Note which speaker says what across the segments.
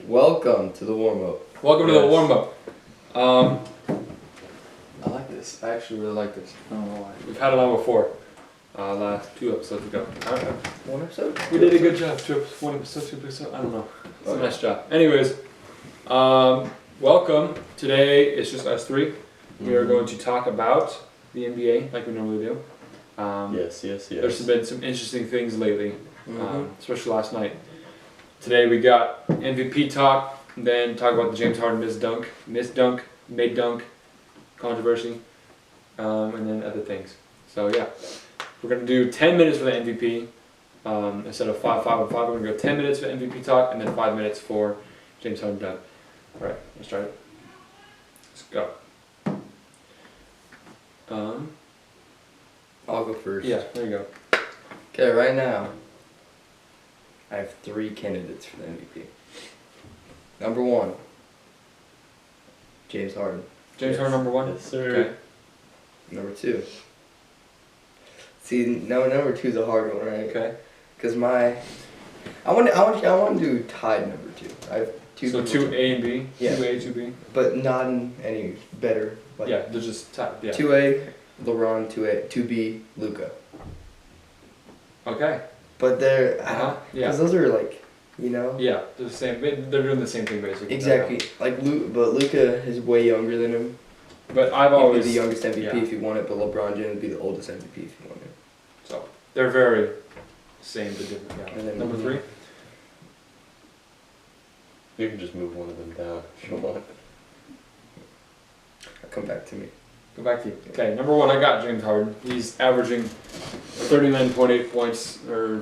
Speaker 1: Welcome to the warm-up.
Speaker 2: Welcome to the warm-up.
Speaker 1: I like this. I actually really like this.
Speaker 2: I don't know why. We've had it on before. Last 2 episodes ago.
Speaker 1: I don't know. One episode?
Speaker 2: We did a good job. 1 episode, 2 episodes. I don't know. It's a nice job. Anyways, welcome. Today it's just us three. We are going to talk about the NBA like we normally do.
Speaker 1: Yes.
Speaker 2: There's been some interesting things lately, especially last night. Today we got MVP talk, then talk about the James Harden missed dunk, made dunk controversy, and then other things. So yeah, we're going to do 10 minutes for the MVP instead of 5, 5, and 5. We're going to go 10 minutes for MVP talk and then 5 minutes for James Harden dunk. All right, let's start it. Let's go.
Speaker 1: I'll go first.
Speaker 2: Yeah, there you go.
Speaker 1: Okay, right now, I have 3 candidates for the MVP. Number 1, James Harden.
Speaker 2: James Harden number 1?
Speaker 3: Yes, sir.
Speaker 2: Okay.
Speaker 1: Number 2. See, number 2 is a hard one, right?
Speaker 2: Okay.
Speaker 1: Because I want to do tied number 2. I have 2.
Speaker 2: So 2A and B?
Speaker 1: Yeah.
Speaker 2: 2A, 2B?
Speaker 1: But not in any better. Like
Speaker 2: Yeah, they're just tied. Yeah.
Speaker 1: 2A, LeBron, 2B, Luka.
Speaker 2: Okay.
Speaker 1: But they're,
Speaker 2: Yeah.
Speaker 1: because those are like, you know.
Speaker 2: Yeah, they're the same. They're doing the same thing basically.
Speaker 1: Exactly. Like but Luka is way younger than him.
Speaker 2: But I've
Speaker 1: He'd
Speaker 2: always
Speaker 1: be the youngest MVP
Speaker 2: yeah.
Speaker 1: if he won it, but LeBron James would be the oldest MVP if he won it.
Speaker 2: So they're very same but different. Yeah.
Speaker 1: And then
Speaker 2: Number 3.
Speaker 3: You can just move one of them down if you want.
Speaker 1: Come back to me.
Speaker 2: Go back to you. Okay, number 1, I got James Harden. He's averaging 39.8 points or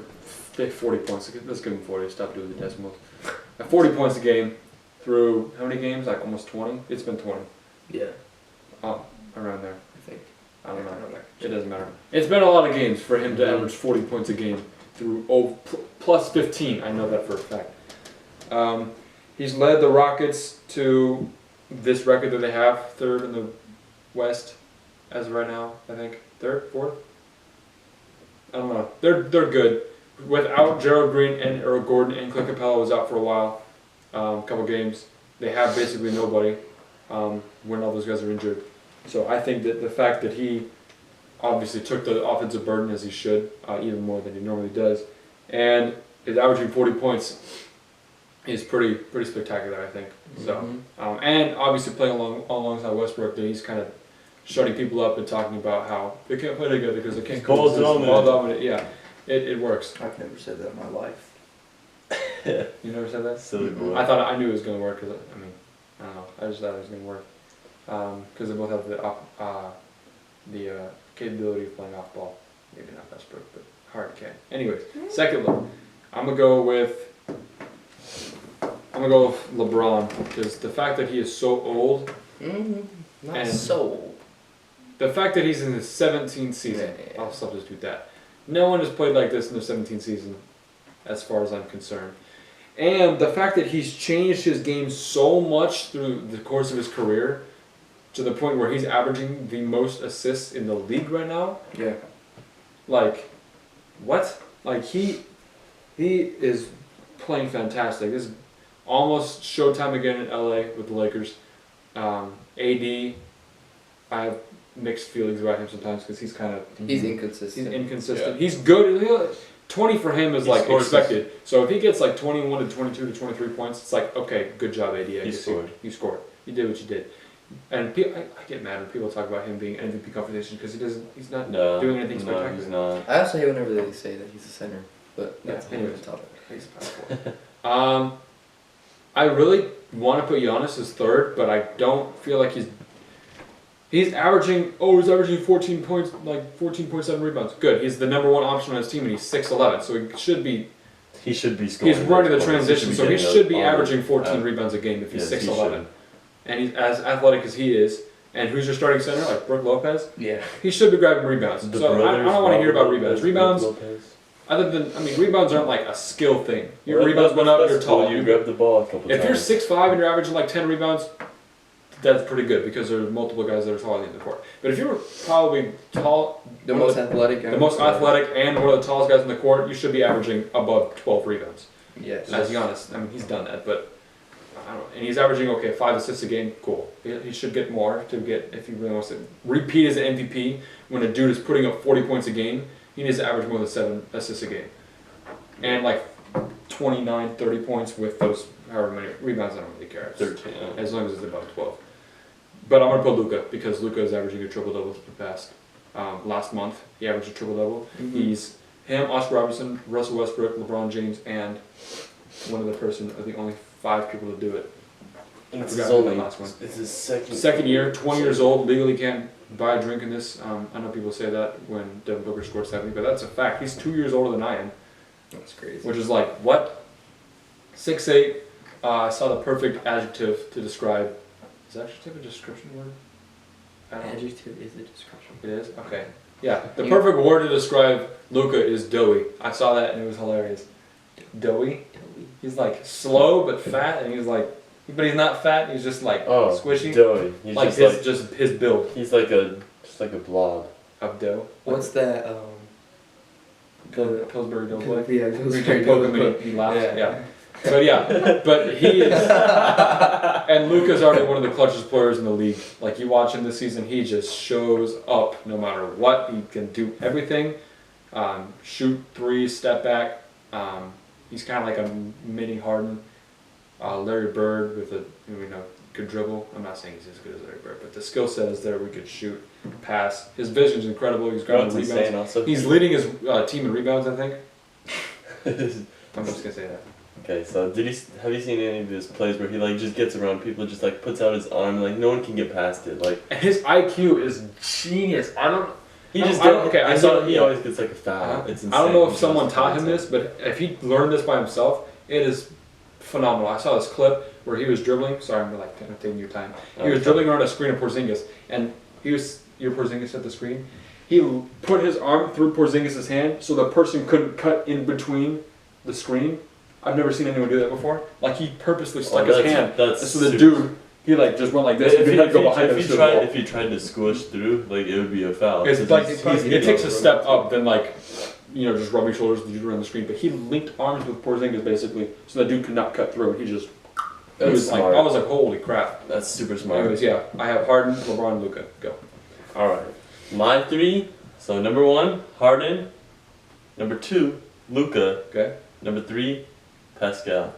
Speaker 2: 40 points. Let's give him 40. Stop doing the decimals. At 40 points a game through how many games? Like almost 20. It's been 20.
Speaker 1: Yeah,
Speaker 2: Around there.
Speaker 1: I think.
Speaker 2: I don't know. It doesn't matter. It's been a lot of games for him to average 40 points a game through plus 15. I know that for a fact. He's led the Rockets to this record that they have, 3rd in the West as of right now. I think 3rd, 4th. I don't know. They're good. Without Gerald Green and Earl Gordon and Clint Capella was out for a while, couple games. They have basically nobody when all those guys are injured. So I think that the fact that he obviously took the offensive burden as he should, even more than he normally does, and is averaging 40 points is pretty spectacular, I think. So and obviously playing alongside Westbrook, that he's kind of shutting people up and talking about how they can't play together because they can't
Speaker 3: ball
Speaker 2: dominant. Yeah, it works.
Speaker 1: I've never said that in my life.
Speaker 2: You never said that?
Speaker 3: Silly boy.
Speaker 2: I knew it was going to work because I don't know. I just thought it was going to work because they both have the capability of playing off ball. Maybe not Westbrook, but Harden can. Anyways, second look, I'm gonna go with LeBron because the fact that he is so old.
Speaker 1: Not
Speaker 2: And-
Speaker 1: so old.
Speaker 2: The fact that he's in his 17th season,
Speaker 1: Yeah.
Speaker 2: I'll substitute that. No one has played like this in their 17th season, as far as I'm concerned. And the fact that he's changed his game so much through the course of his career, to the point where he's averaging the most assists in the league right now.
Speaker 1: Yeah.
Speaker 2: Like, what? Like he is playing fantastic. This is almost showtime again in LA with the Lakers. AD, I have mixed feelings about him sometimes because he's kind of
Speaker 1: He's inconsistent.
Speaker 2: He's inconsistent.
Speaker 3: Yeah.
Speaker 2: He's good. 20 for him is
Speaker 3: He
Speaker 2: like
Speaker 3: scores
Speaker 2: expected. So if he gets like 21 to 22 to 23 points, it's like, okay, good job, AD.
Speaker 3: He scored.
Speaker 2: You scored. You did what you did. And I get mad when people talk about him being MVP conversation because he's not doing anything spectacular.
Speaker 3: No, he's not.
Speaker 1: I also hate whenever they say that he's a center, but
Speaker 2: Yeah,
Speaker 1: that's a
Speaker 2: anyways.
Speaker 1: different topic.
Speaker 2: He's powerful. I really want to put Giannis as 3rd, but I don't feel like he's averaging 14 points, like 14.7 rebounds. Good. He's the number 1 option on his team, and he's 6'11", so he should be.
Speaker 3: He should be scoring.
Speaker 2: He's running the
Speaker 3: those points.
Speaker 2: transition, so he
Speaker 3: getting
Speaker 2: should be
Speaker 3: those
Speaker 2: averaging
Speaker 3: honors.
Speaker 2: 14 rebounds a game if he's
Speaker 3: Yes, he
Speaker 2: 6'11". And he's as athletic as he is. And who's your starting center? Like Brook Lopez?
Speaker 1: Yeah.
Speaker 2: He should be grabbing rebounds.
Speaker 3: The
Speaker 2: So I
Speaker 3: brothers,
Speaker 2: don't want to hear about rebounds.
Speaker 3: Brook
Speaker 2: Rebounds,
Speaker 3: Lopez.
Speaker 2: other than, rebounds aren't like a skill thing. Your
Speaker 3: Well,
Speaker 2: rebounds went up,
Speaker 3: that's
Speaker 2: you're
Speaker 3: cool.
Speaker 2: tall.
Speaker 3: You grab the ball a couple
Speaker 2: If you're
Speaker 3: times.
Speaker 2: 6'5" and you're averaging like 10 rebounds, that's pretty good because there are multiple guys that are taller than the court. But if you're probably tall,
Speaker 1: The most athletic.
Speaker 2: the most athletic and one of the tallest guys in the court, you should be averaging above 12 rebounds.
Speaker 1: Yes.
Speaker 2: As Giannis, he's done that, but and he's averaging 5 assists a game. Cool. He should get more if he really wants to repeat as an MVP. When a dude is putting up 40 points a game, he needs to average more than 7 assists a game, and like 29, 30 points with those however many rebounds. I don't really care.
Speaker 3: 13.
Speaker 2: As long as it's above 12. But I'm gonna put Luka because Luka is averaging a triple double for the past. Last month he averaged a triple double.
Speaker 1: Mm-hmm.
Speaker 2: He's him, Oscar Robertson, Russell Westbrook, LeBron James, and one other person are the only 5 people to do it.
Speaker 3: And it's
Speaker 2: forgot
Speaker 3: his
Speaker 2: the
Speaker 3: only.
Speaker 2: last one.
Speaker 3: It's his second.
Speaker 2: Second year, 20 years old, legally can't buy a drink in this. I know people say that when Devin Booker scored 70, but that's a fact. He's 2 years older than I am,
Speaker 1: That's crazy.
Speaker 2: which is like what? 6'8". I saw the perfect adjective to describe. Is adjective a description word? I don't know.
Speaker 1: Adjective is a description.
Speaker 2: It is? Okay. Yeah, the perfect word to describe Luka is doughy. I saw that and it was hilarious. Doughy? He's like slow but fat, and he's like, but he's not fat, he's just like squishy.
Speaker 3: Doughy. He's
Speaker 2: Like
Speaker 3: just
Speaker 2: his build
Speaker 3: he's like a blob.
Speaker 2: of dough.
Speaker 1: What's that?
Speaker 2: Pillsbury Doughboy.
Speaker 1: Yeah,
Speaker 2: We
Speaker 1: Pillsbury
Speaker 2: can poke him
Speaker 1: Doughboy.
Speaker 2: and he laughs. Yeah. But yeah, but he is, and Luka's already one of the clutchest players in the league. Like you watch him this season, he just shows up no matter what. He can do everything, shoot three, step back. He's kind of like a mini Harden, Larry Bird with a good dribble. I'm not saying he's as good as Larry Bird, but the skill set is there. We could shoot, pass. His vision's incredible. He's grabbing
Speaker 3: That's
Speaker 2: rebounds.
Speaker 3: insane also.
Speaker 2: He's leading his team in rebounds, I think. I'm just gonna say that.
Speaker 3: Okay, so have you seen any of his plays where he like just gets around people, just like puts out his arm, like no one can get past it, like
Speaker 2: And his IQ is genius. I saw
Speaker 3: he always gets like a foul. It's insane.
Speaker 2: I don't know if someone taught him this, but if he learned this by himself, it is phenomenal. I saw this clip where he was dribbling. Sorry, I'm taking your time. He was dribbling around a screen of Porzingis, and your Porzingis at the screen. He put his arm through Porzingis' hand so the person couldn't cut in between the screen. I've never seen anyone do that before. Like he purposely stuck his hand, so the dude just went like this.
Speaker 3: If he tried to squish through, like it would be a foul.
Speaker 2: It's like it takes a step up, then just rubbing shoulders with the dude around the screen. But he linked arms with Porzingis basically, so the dude could not cut through. I was like, holy crap.
Speaker 3: That's super smart.
Speaker 2: Anyways, yeah, I have Harden, LeBron, Luka. Go.
Speaker 3: All right, my 3. So number 1, Harden. Number 2, Luka.
Speaker 2: Okay.
Speaker 3: Number 3, Pascal.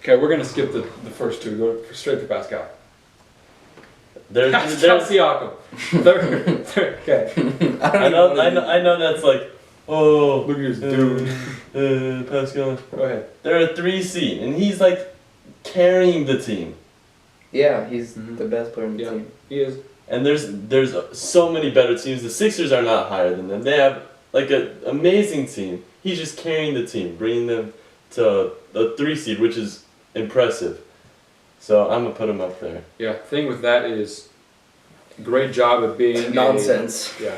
Speaker 2: Okay, we're gonna skip the first two. Go straight to Pascal.
Speaker 3: There's
Speaker 2: Siakam. Okay.
Speaker 3: I know that's like, oh,
Speaker 2: Look at this dude.
Speaker 3: Pascal.
Speaker 2: Go ahead.
Speaker 3: They're a 3 seed, and he's like carrying the team.
Speaker 1: Yeah, he's
Speaker 2: Mhm.
Speaker 1: the best player in the team.
Speaker 2: He is.
Speaker 3: And there's so many better teams. The Sixers are not higher than them. They have like an amazing team. He's just carrying the team, bringing them to the 3 seed, which is impressive. So I'm gonna put him up there.
Speaker 2: Yeah. Thing with that is, great job at being
Speaker 1: Nonsense.
Speaker 2: Yeah.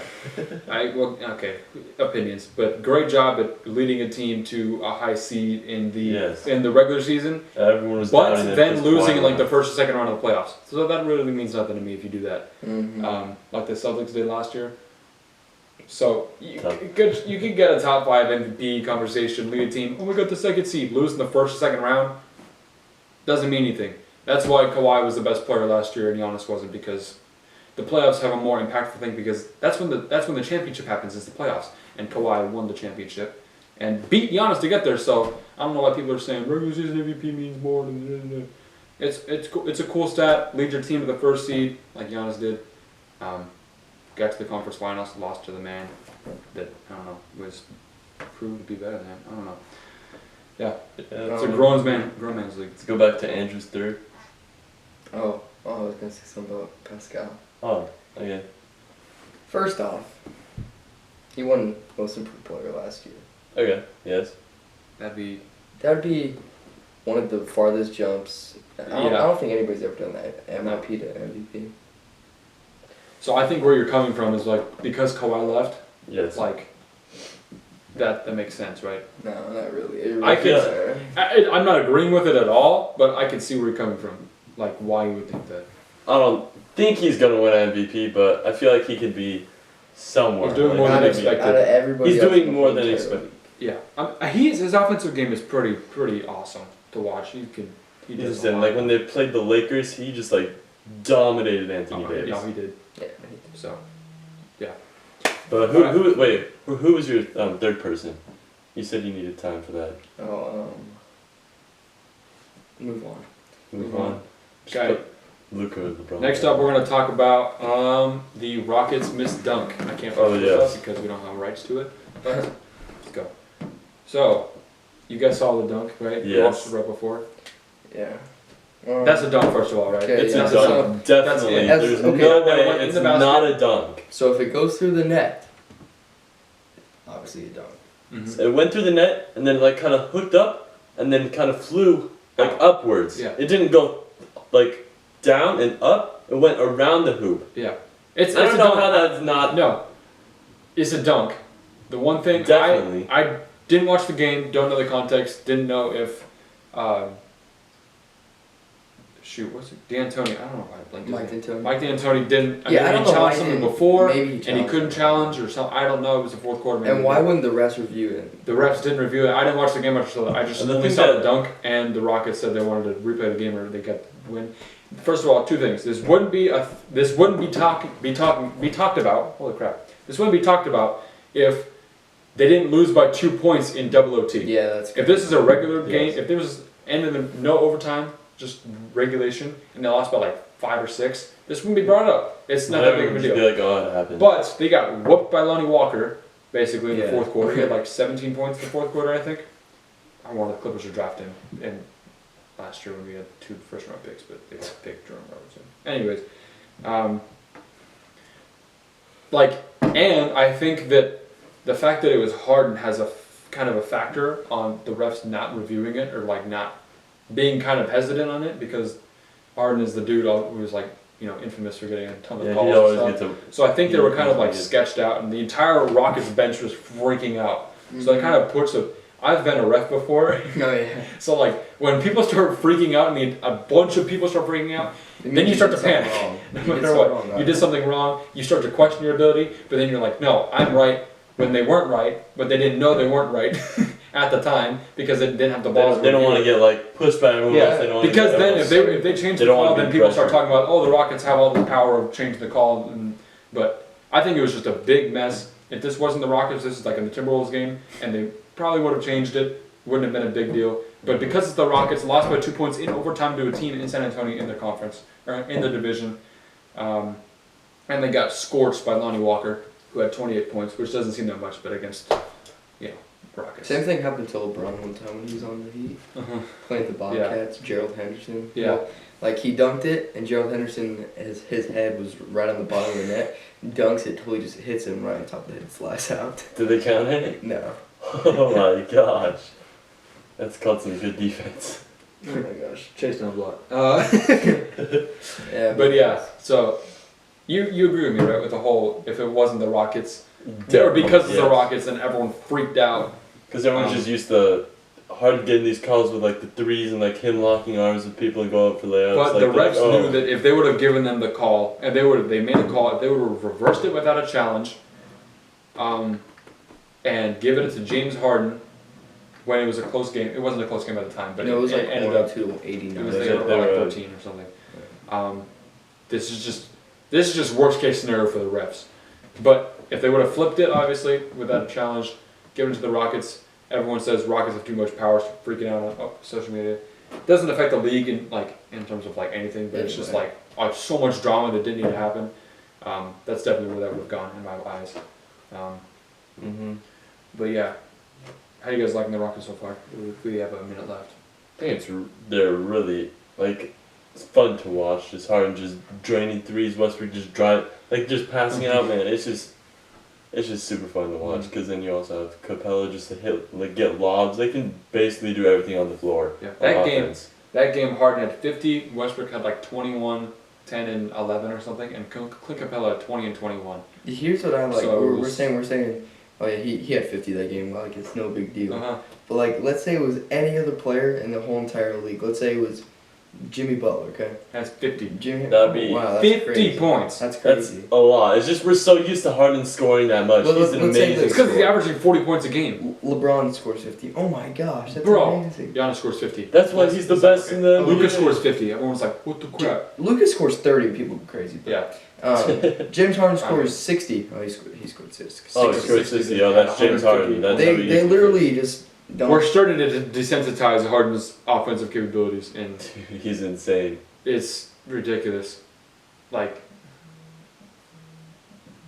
Speaker 2: Opinions, but great job at leading a team to a high seed in the regular season.
Speaker 3: Everyone was
Speaker 2: But
Speaker 3: down in
Speaker 2: then
Speaker 3: it
Speaker 2: losing in like the first or second round of the playoffs. So that really means nothing to me if you do that.
Speaker 1: Mm-hmm.
Speaker 2: Like the Celtics did last year. So you
Speaker 3: Tough.
Speaker 2: could get a top 5 MVP conversation, lead a team. Oh, we got the second seed, lose in the first or second round. Doesn't mean anything. That's why Kawhi was the best player last year and Giannis wasn't, because the playoffs have a more impactful thing, because that's when the championship happens, is the playoffs. And Kawhi won the championship and beat Giannis to get there. So I don't know why people are saying regular season MVP means more than. It's a cool stat. Lead your team to the first seed like Giannis did. Got to the conference finals, lost to the man that was proved to be better than him. I don't know. Yeah, it's a grown man's league.
Speaker 3: Let's go back to Andrew's 3rd.
Speaker 1: Oh, I was gonna say something about Pascal.
Speaker 3: Oh, okay.
Speaker 1: First off, he won Most Improved Player last year.
Speaker 3: Okay, yes.
Speaker 2: That
Speaker 1: would be one of the farthest jumps. I don't think anybody's ever done that. MIP to MVP.
Speaker 2: So I think where you're coming from is like, because Kawhi left,
Speaker 3: Yes.
Speaker 2: like that makes sense, right?
Speaker 1: No, not really.
Speaker 2: I'm not agreeing with it at all, but I can see where you're coming from. Like why you would think that.
Speaker 3: I don't think he's gonna win MVP, but I feel like he could be somewhere.
Speaker 2: He's doing more than expected.
Speaker 1: Out of everybody
Speaker 3: He's
Speaker 1: else
Speaker 3: doing
Speaker 1: in the
Speaker 3: more than
Speaker 1: league,
Speaker 3: expected.
Speaker 2: Yeah, his offensive game is pretty awesome to watch. He
Speaker 3: He
Speaker 2: does
Speaker 3: just
Speaker 2: a
Speaker 3: did.
Speaker 2: lot.
Speaker 3: Like when they played the Lakers, he just like dominated Anthony Davis.
Speaker 2: Yeah, he did.
Speaker 1: Yeah.
Speaker 2: So, yeah.
Speaker 3: But who was your third person? You said you needed time for that.
Speaker 1: Oh, move on.
Speaker 3: Move
Speaker 2: Move
Speaker 3: on.
Speaker 2: on. Okay.
Speaker 3: Luka or LeBron.
Speaker 2: Next up, we're going to talk about the Rockets missed dunk. I can't
Speaker 3: Oh,
Speaker 2: put
Speaker 3: yes.
Speaker 2: this up because we don't have rights to it. But let's go. So, you guys saw the dunk, right? You
Speaker 3: Yes.
Speaker 2: watched it right before.
Speaker 1: Yeah.
Speaker 2: That's a dunk, first of all, right?
Speaker 1: Okay,
Speaker 3: It's
Speaker 1: yeah,
Speaker 3: a
Speaker 1: so-
Speaker 3: dunk. Definitely.
Speaker 1: That's-
Speaker 3: There's
Speaker 1: okay.
Speaker 3: no
Speaker 2: That
Speaker 3: way
Speaker 2: went in
Speaker 3: it's
Speaker 2: the basket.
Speaker 3: not a dunk.
Speaker 1: So if it goes through the net, obviously a dunk.
Speaker 2: Mhm.
Speaker 3: It went through the net and then like kind of hooked up and then kind of flew like upwards.
Speaker 2: Yeah.
Speaker 3: It didn't go like down and up. It went around the hoop.
Speaker 2: Yeah. It's
Speaker 3: I don't
Speaker 2: a
Speaker 3: know
Speaker 2: dunk.
Speaker 3: how that's not.
Speaker 2: No. It's a dunk. The one thing
Speaker 3: Definitely.
Speaker 2: I didn't watch the game, don't know the context, didn't know if what's it? D'Antoni, I don't know why I blanked his
Speaker 1: Mike
Speaker 2: name.
Speaker 1: D'Antoni.
Speaker 2: Mike D'Antoni didn't.
Speaker 1: Yeah, I don't
Speaker 2: he
Speaker 1: know
Speaker 2: challenged
Speaker 1: why
Speaker 2: something
Speaker 1: he didn't.
Speaker 2: before,
Speaker 1: Maybe he
Speaker 2: and he
Speaker 1: challenged
Speaker 2: couldn't
Speaker 1: him.
Speaker 2: challenge or something. I don't know. It was the fourth quarter. Maybe.
Speaker 1: And why wouldn't the refs review it?
Speaker 2: The refs didn't review it. I didn't watch the game much, so I just
Speaker 3: And the
Speaker 2: only
Speaker 3: thing
Speaker 2: saw
Speaker 3: that-
Speaker 2: the dunk. And the Rockets said they wanted to replay the game or they got the win. First of all, two things. This wouldn't be talked about. Holy crap! This wouldn't be talked about if they didn't lose by 2 points in double OT.
Speaker 1: Yeah, that's.
Speaker 2: If this is a regular game,
Speaker 3: Yes.
Speaker 2: if there was ended in no overtime, just regulation, and they lost by like 5 or 6, this wouldn't be brought up. It's not that big of a
Speaker 3: Just
Speaker 2: deal.
Speaker 3: be like, oh, it happened.
Speaker 2: But they got whooped by Lonnie Walker, basically in the
Speaker 1: Yeah.
Speaker 2: fourth quarter. He had like 17 points in the fourth quarter, I think. I wanted the Clippers to draft him in last year when we had 2 first-round picks, but they got picked Jerome Robertson. Anyways, and I think that the fact that it was Harden has a kind of a factor on the refs not reviewing it or like not being kind of hesitant on it because Harden is the dude who's like infamous for getting a ton of
Speaker 3: Yeah,
Speaker 2: calls
Speaker 3: he
Speaker 2: and
Speaker 3: always
Speaker 2: stuff.
Speaker 3: gets a.
Speaker 2: So I think they were kind of like
Speaker 3: Yeah.
Speaker 2: sketched out, and the entire Rockets bench was freaking out. So that kind of puts I've been a ref before,
Speaker 1: Oh yeah.
Speaker 2: so like when people start freaking out, and a bunch of people start freaking out, then you start to panic. No matter what, you did something wrong. You start to question your ability, but then you're like, no, I'm right. When they weren't right, but they didn't know they weren't right at the time because they didn't have the balls.
Speaker 3: They don't want to get like pushed by everyone else. They don't wanna
Speaker 2: Because
Speaker 3: get
Speaker 2: then
Speaker 3: everyone
Speaker 2: if they change
Speaker 3: They
Speaker 2: the
Speaker 3: don't wanna
Speaker 2: call,
Speaker 3: be
Speaker 2: then people start
Speaker 3: pressured.
Speaker 2: talking about, oh, the Rockets have all the power of changing the call. But I think it was just a big mess. If this wasn't the Rockets, this is like in the Timberwolves game, and they probably would have changed it. Wouldn't have been a big deal. But because it's the Rockets, lost by 2 points in overtime to a team in San Antonio in their conference or in the division, and they got scorched by Lonnie Walker, who had 28 points, which doesn't seem that much, but against Rockets.
Speaker 1: Same thing happened to LeBron one time when he was on the Heat, playing the Bobcats. Gerald Henderson.
Speaker 2: Yeah.
Speaker 1: Like he dunked it, and Gerald Henderson, his head was right on the bottom of the net. Dunks it, totally just hits him right on top of the head, and flies out.
Speaker 3: Did they count it?
Speaker 1: No.
Speaker 3: Oh my gosh. That's called some good defense.
Speaker 2: Oh my gosh, chase down block.
Speaker 1: Yeah.
Speaker 2: But yeah, so you agree with me, right? With the whole, if it wasn't the Rockets, or because it's the Rockets, then everyone freaked out.
Speaker 3: Because everyone's just used to Harden getting these calls with like the threes and like him locking arms with people and going up for layups.
Speaker 2: But
Speaker 3: like,
Speaker 2: the refs
Speaker 3: oh.
Speaker 2: knew that if they would have given them the call, and they made a call, if they would have reversed it without a challenge, and given it to James Harden when it was a close game. It wasn't a close game at the time, but
Speaker 1: No, it was like
Speaker 2: ended up.
Speaker 1: 102-89.
Speaker 2: It was
Speaker 3: They
Speaker 2: they
Speaker 3: were-
Speaker 2: were like 13 or something. This is just worst case scenario for the refs. But if they would have flipped it, obviously without a challenge, given to the Rockets, everyone says Rockets have too much power, freaking out on social media. It doesn't affect the league in terms of like anything, but it's just like so much drama that didn't need to happen. That's definitely where that would have gone in my eyes. But yeah, how you guys liking the Rockets so far? We have a minute left.
Speaker 3: I think they're really like it's fun to watch. Just Harden just draining threes, Westbrook just just passing it out, man. It's just super fun to watch because then you also have Capella just to hit get lobs. They can basically do everything on the floor.
Speaker 2: Yeah,
Speaker 3: on
Speaker 2: that
Speaker 3: offense.
Speaker 2: game Harden had 50, Westbrook had like 21, 10 and 11 or something, and Clint Capella had 20 and 21.
Speaker 1: Here's what I like.
Speaker 2: So
Speaker 1: We're saying, oh yeah, he had 50 that game. Like it's no big deal.
Speaker 2: Uh-huh.
Speaker 1: But like, let's say it was any other player in the whole entire league. Let's say it was Jimmy Butler, okay?
Speaker 2: Has 50.
Speaker 1: Jimmy.
Speaker 3: That'd be
Speaker 1: wow, that's
Speaker 2: 50
Speaker 1: crazy.
Speaker 2: points.
Speaker 1: That's
Speaker 3: That's
Speaker 1: crazy.
Speaker 3: a lot. It's just we're so used to Harden scoring that much.
Speaker 1: Well,
Speaker 3: He's an
Speaker 1: let's say
Speaker 3: amazing
Speaker 2: It's because he's
Speaker 3: scorer.
Speaker 2: averaging 40 points a game.
Speaker 1: LeBron scores 50. Oh my gosh, that's
Speaker 2: Bro,
Speaker 1: amazing.
Speaker 2: Giannis scores 50.
Speaker 3: That's why he's the best in the
Speaker 2: Luka
Speaker 3: NBA.
Speaker 2: scores 50. Everyone's like, what the crap?
Speaker 1: Lucas scores 30. People go crazy. But,
Speaker 2: Yeah.
Speaker 1: James Harden scores 60. Oh, he scored 60.
Speaker 3: Oh, he scored 60. Oh, that's James Harden. That's how he
Speaker 1: They literally just don't.
Speaker 2: We're starting to desensitize Harden's offensive capabilities, and
Speaker 3: He's insane.
Speaker 2: it's ridiculous. Like,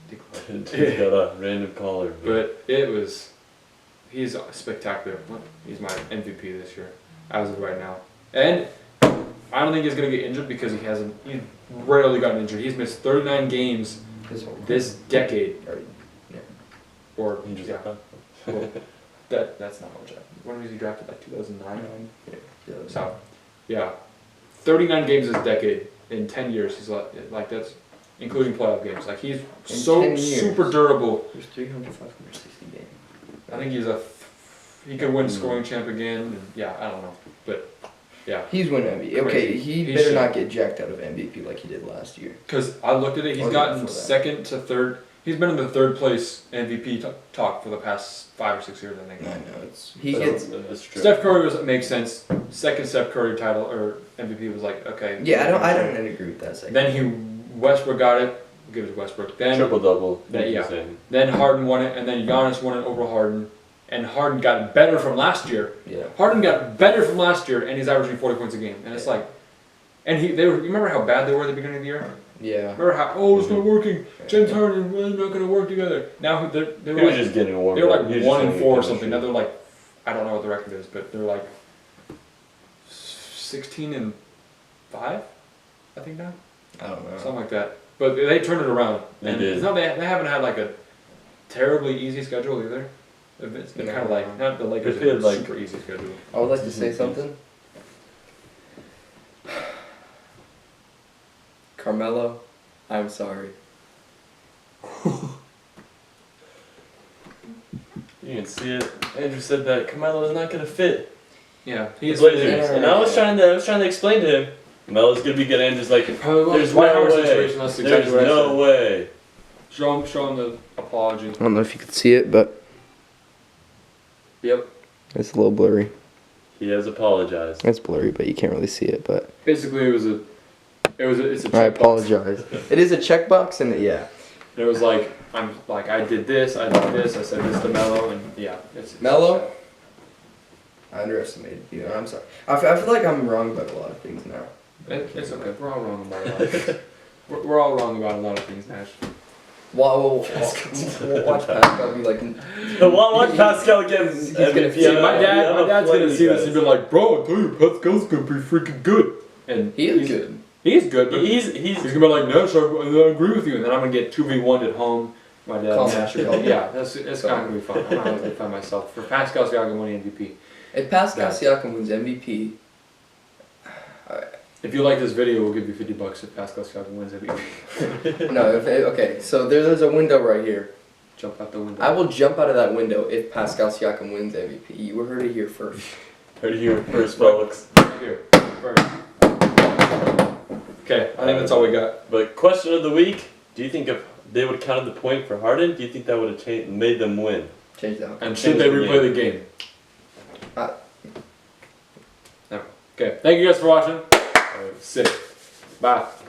Speaker 3: He's got a random caller.
Speaker 2: but he's spectacular. He's my MVP this year, as of right now. And I don't think he's going to get injured because he's rarely gotten injured. He's missed 39 games this decade. Or,
Speaker 3: He just
Speaker 2: yeah. Well, that's not much. When was he drafted? Like 2009?
Speaker 1: Yeah.
Speaker 2: So, yeah. 39 games this decade. In 10 years, he's like that's including playoff games. Like, he's so
Speaker 1: 10 years.
Speaker 2: super durable.
Speaker 1: There's 300, 560 games.
Speaker 2: I think he could win scoring champ again. And yeah, I don't know. But, yeah.
Speaker 1: He's winning MVP. Okay,
Speaker 2: Crazy.
Speaker 1: he
Speaker 2: He
Speaker 1: better
Speaker 2: should.
Speaker 1: not get jacked out of MVP like he did last year.
Speaker 2: Because I looked at it, he's
Speaker 1: Or
Speaker 2: gotten
Speaker 1: before that.
Speaker 2: second to third. He's been in the third place MVP talk for the past 5 or 6 years, I think.
Speaker 1: I know he gets.
Speaker 3: That's true.
Speaker 2: Steph Curry makes sense. Second Steph Curry title or MVP was like, okay.
Speaker 1: Yeah, I don't agree with that. Second.
Speaker 2: Then Westbrook got it. We'll give it to Westbrook. Then
Speaker 3: Triple double.
Speaker 2: Yeah. Then Harden won it, and then Giannis won it over Harden. And Harden got better from last year.
Speaker 1: Yeah.
Speaker 2: Harden got better from last year, and he's averaging 40 points a game. And it's like, and you remember how bad they were at the beginning of the year?
Speaker 1: Yeah.
Speaker 2: Remember how it's not working. James Harden, we're not going to work together. Now they
Speaker 3: He
Speaker 2: were
Speaker 3: was
Speaker 2: like,
Speaker 3: just getting warm.
Speaker 2: they were like
Speaker 3: He was just
Speaker 2: 1 and
Speaker 3: getting
Speaker 2: 4 or
Speaker 3: chemistry.
Speaker 2: something. Now they're like, I don't know what the record is, but they're like 16 and 5, I think now,
Speaker 1: I don't know.
Speaker 2: something like that. But they turned it around.
Speaker 3: They
Speaker 2: And
Speaker 3: did.
Speaker 2: It's not, they haven't had like a terribly easy schedule either. It's been kind of like not the Lakers
Speaker 3: It feels
Speaker 2: have a
Speaker 3: like-
Speaker 2: super easy schedule.
Speaker 1: I would like to say something. Carmelo, I'm sorry.
Speaker 3: You can see it. Andrew said that Carmelo is not gonna fit
Speaker 2: Yeah,
Speaker 3: the
Speaker 2: he's
Speaker 3: Blazers, and I was trying to explain to him, Carmelo's gonna be good. Andrew's like,
Speaker 2: Probably
Speaker 3: there's
Speaker 2: Dwight
Speaker 3: no
Speaker 2: Howard
Speaker 3: way.
Speaker 2: situation. That's
Speaker 3: There's
Speaker 2: exactly what I
Speaker 3: no
Speaker 2: said.
Speaker 3: way.
Speaker 2: Show him the apology.
Speaker 1: I don't know if you could see it, but
Speaker 2: Yep.
Speaker 1: it's a little blurry.
Speaker 3: He has apologized.
Speaker 1: It's blurry, but you can't really see it. But
Speaker 2: Basically, it's a
Speaker 1: I
Speaker 2: checkbox.
Speaker 1: apologize. It is a checkbox, and yeah,
Speaker 2: It was like I did this, I said this to Melo, and yeah, it's
Speaker 1: Melo? I underestimated you. I'm sorry. I feel like I'm wrong about a lot of things now.
Speaker 2: It's okay. We're all wrong about a lot of things. We're all wrong about a lot of things, Nash.
Speaker 1: We'll watch Pascal be like.
Speaker 3: Watch Pascal get
Speaker 1: He's gonna
Speaker 3: MVP.
Speaker 1: see
Speaker 2: My
Speaker 3: I'm
Speaker 2: dad's
Speaker 3: playing
Speaker 2: gonna see
Speaker 3: you
Speaker 2: this
Speaker 3: guys.
Speaker 2: and be like, bro, I told you Pascal's gonna be freaking good. And
Speaker 1: He is good.
Speaker 2: He's good, but
Speaker 3: He's
Speaker 2: gonna be like, Nash, I agree with you, and then I'm gonna get 2v1'd at home. My dad,
Speaker 1: Call
Speaker 2: Nash,
Speaker 1: him.
Speaker 2: yeah, it's kind of gonna be fun. I'm not gonna find myself for Pascal Siakam winning MVP.
Speaker 1: If Pascal
Speaker 2: Yeah.
Speaker 1: Siakam wins MVP,
Speaker 2: If you like this video, we'll give you $50 if Pascal Siakam wins MVP.
Speaker 1: no. Okay, so there's a window right here.
Speaker 2: Jump out the window.
Speaker 1: I will jump out of that window if Pascal Siakam wins MVP. You heard it here first.
Speaker 3: Heard it here first, folks.
Speaker 2: Here. First. Okay, I think that's all we got.
Speaker 3: But question of the week: do you think if they would have counted the point for Harden, do you think that would have made them win?
Speaker 1: Change that.
Speaker 2: And should they replay the game?
Speaker 1: Uh,
Speaker 2: Never. Okay, thank you guys for watching. Sick. Bye.